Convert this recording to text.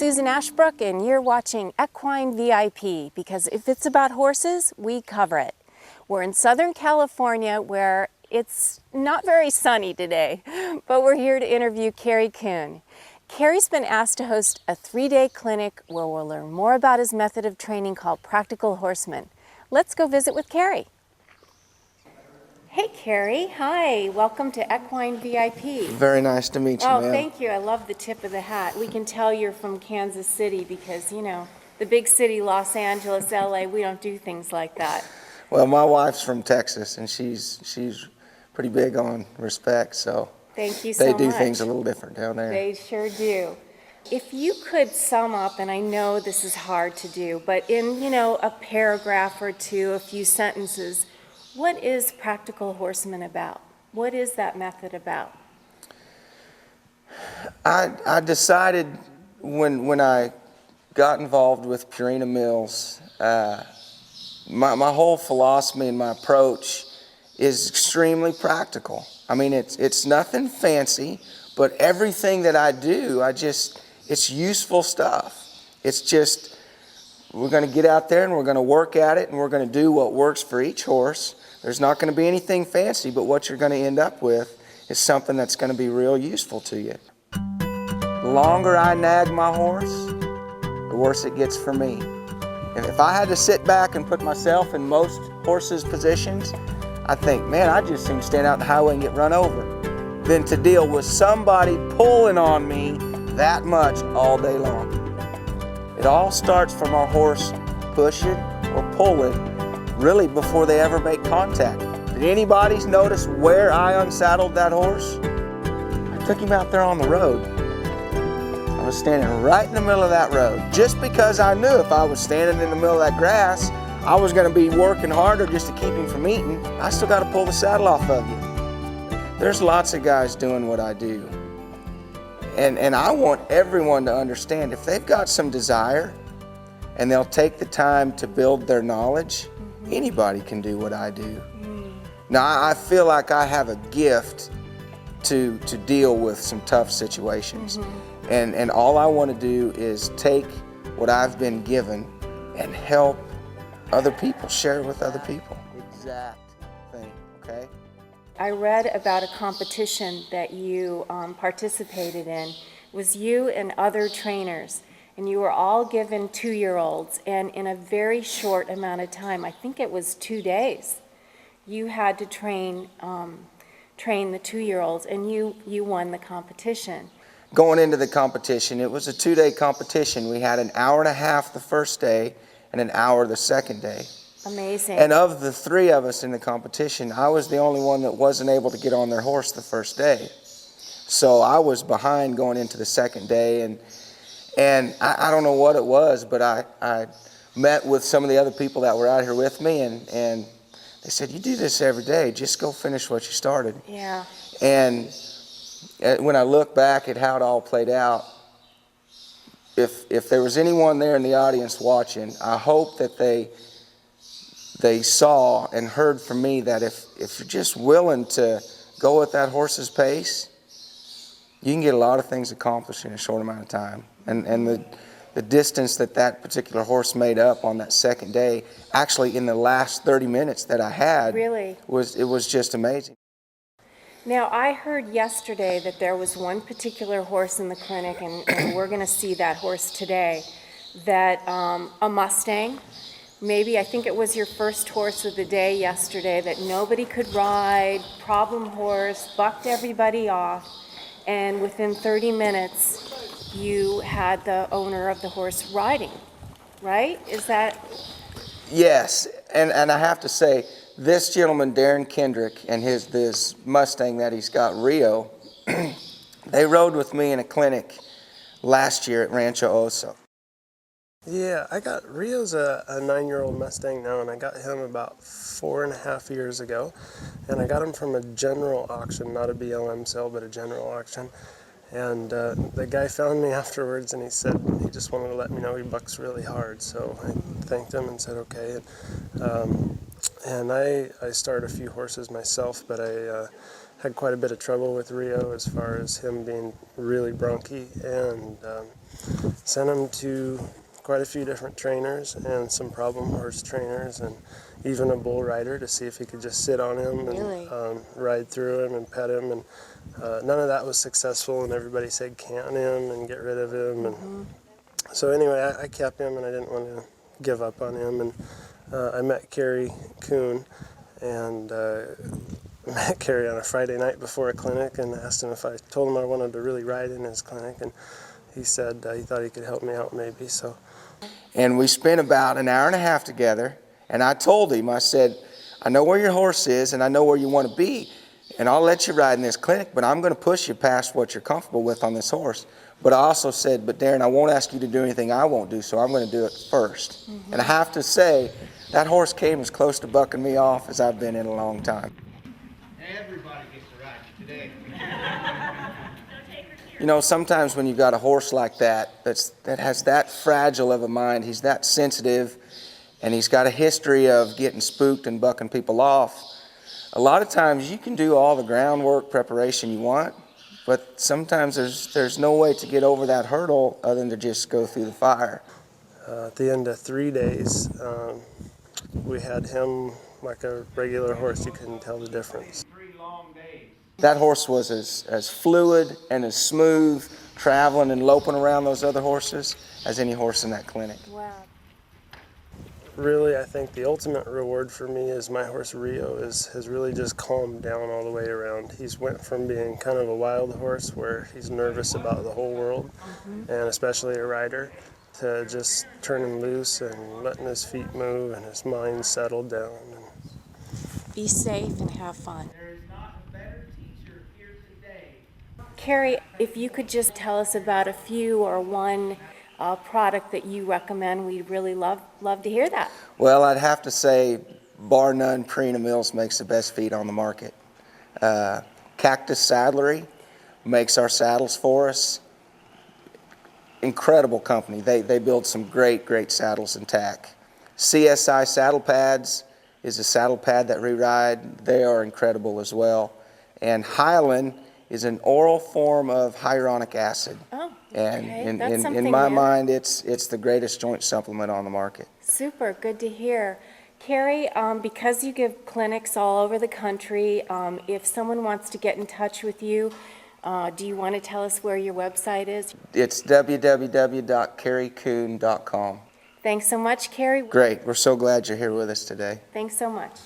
Susan Ashbrook, and you're watching Equine VIP, because if it's about horses, we cover it. We're in Southern California, where it's not very sunny today, but we're here to interview Kerry Kuhn. Kerry's been asked to host a 3-day clinic where we'll learn more about his method of training called Practical Horseman. Let's go visit with Kerry. Hey Kerry, hi, welcome to Equine VIP. Very nice to meet you, Oh, ma'am. thank you. I love the tip of the hat. We can tell you're from Kansas City because, you know, the big city, Los Angeles, LA, we don't do things like that. Well, my wife's from Texas, and she's pretty big on respect, so thank you so they much. do things a little different down there. They sure do. If you could sum up, and I know this is hard to do, but in, you know, a paragraph or two, a few sentences, what is Practical Horseman about? What is that method about? I decided when I got involved with Purina Mills, my whole philosophy and my approach is extremely practical. I mean, it's nothing fancy, but everything that I do, it's useful stuff. It's just, we're going to get out there and we're going to work at it and we're going to do what works for each horse. There's not going to be anything fancy, but what you're going to end up with is something that's going to be real useful to you. The longer I nag my horse, the worse it gets for me. And if I had to sit back and put myself in most horses' positions, I think, man, I'd just soon stand out on the highway and get run over than to deal with somebody pulling on me that much all day long. It all starts from our horse pushing or pulling really before they ever make contact. Did anybody notice where I unsaddled that horse? I took him out there on the road. I was standing right in the middle of that road, just because I knew if I was standing in the middle of that grass, I was going to be working harder just to keep him from eating. I still got to pull the saddle off of you. There's lots of guys doing what I do. And I want everyone to understand, if they've got some desire and they'll take the time to build their knowledge, anybody can do what I do. Now, I feel like I have a gift to deal with some tough situations. And all I want to do is take what I've been given and help other people, share it with other people. Exact thing, okay? I read about a competition that you participated in. It was you and other trainers, and you were all given 2-year-olds, and in a very short amount of time, I think it was 2 days, you had to train the 2-year-olds, and you won the competition. Going into the competition, it was a 2-day competition. We had an hour and a half the first day and an hour the second day. Amazing. And of the 3 of us in the competition, I was the only one that wasn't able to get on their horse the first day. So I was behind going into the second day, and I don't know what it was, but I met with some of the other people that were out here with me, and they said, you do this every day, just go finish what you started. Yeah. And when I look back at how it all played out, if there was anyone there in the audience watching, I hope that they saw and heard from me that if you're just willing to go at that horse's pace, you can get a lot of things accomplished in a short amount of time. And the distance that particular horse made up on that second day, actually in the last 30 minutes that I had, really was just amazing. Now, I heard yesterday that there was one particular horse in the clinic, and we're going to see that horse today, that a mustang, maybe, I think it was your first horse of the day yesterday, that nobody could ride, problem horse, bucked everybody off, and within 30 minutes, you had the owner of the horse riding, right? Is that? Yes, and I have to say, this gentleman, Darren Kendrick, and this Mustang that he's got, Rio, they rode with me in a clinic last year at Rancho Oso. Yeah, Rio's a 9-year-old Mustang now, and I got him about 4.5 years ago, and I got him from a general auction, not a BLM sale, but a general auction. And the guy found me afterwards, and he said he just wanted to let me know he bucks really hard. So I thanked him and said okay. And I started a few horses myself, but I had quite a bit of trouble with Rio as far as him being really bronky, and sent him to quite a few different trainers and some problem horse trainers and even a bull rider to see if he could just sit on him Really? and ride through him and pet him, and none of that was successful, and everybody said can him and get rid of him. And so anyway, I kept him, and I didn't want to give up on him, and I met Kerry Kuhn, and met Kerry on a Friday night before a clinic and asked him if I told him I wanted to really ride in his clinic, and he said he thought he could help me out maybe. So, And we spent about an hour and a half together, and I told him, I said, I know where your horse is and I know where you want to be, and I'll let you ride in this clinic, but I'm going to push you past what you're comfortable with on this horse. But I also said, but Darren, I won't ask you to do anything I won't do, so I'm going to do it first. And I have to say, that horse came as close to bucking me off as I've been in a long time. Everybody gets to ride you today. You know, sometimes when you've got a horse like that, that has that fragile of a mind, he's that sensitive, and he's got a history of getting spooked and bucking people off. A lot of times you can do all the groundwork preparation you want, but sometimes there's no way to get over that hurdle other than to just go through the fire. at the end of 3 days, we had him like a regular horse. You couldn't tell the difference. 3 long days. That horse was as fluid and as smooth traveling and loping around those other horses as any horse in that clinic. Wow. Really, I think the ultimate reward for me is my horse Rio has really just calmed down all the way around. He's went from being kind of a wild horse where he's nervous about the whole world, and especially a rider, to just turning loose and letting his feet move and his mind settle down. Be safe and have fun. There is not a better teacher here today. Kerry, if you could just tell us about a few or one product that you recommend, we'd really love to hear that. Well, I'd have to say, bar none, Purina Mills makes the best feed on the market. Cactus Saddlery makes our saddles for us. Incredible company. They build some great saddles and tack. CSI Saddle Pads is a saddle pad that we ride. They are incredible as well. And Hyland is an oral form of hyaluronic acid. Oh, And okay. That's in something my new. mind, it's the greatest joint supplement on the market. Super, good to hear. Kerry, because you give clinics all over the country, if someone wants to get in touch with you, do you want to tell us where your website is? It's www.kerrykuhn.com. Thanks so much, Kerry. Great. We're so glad you're here with us today. Thanks so much.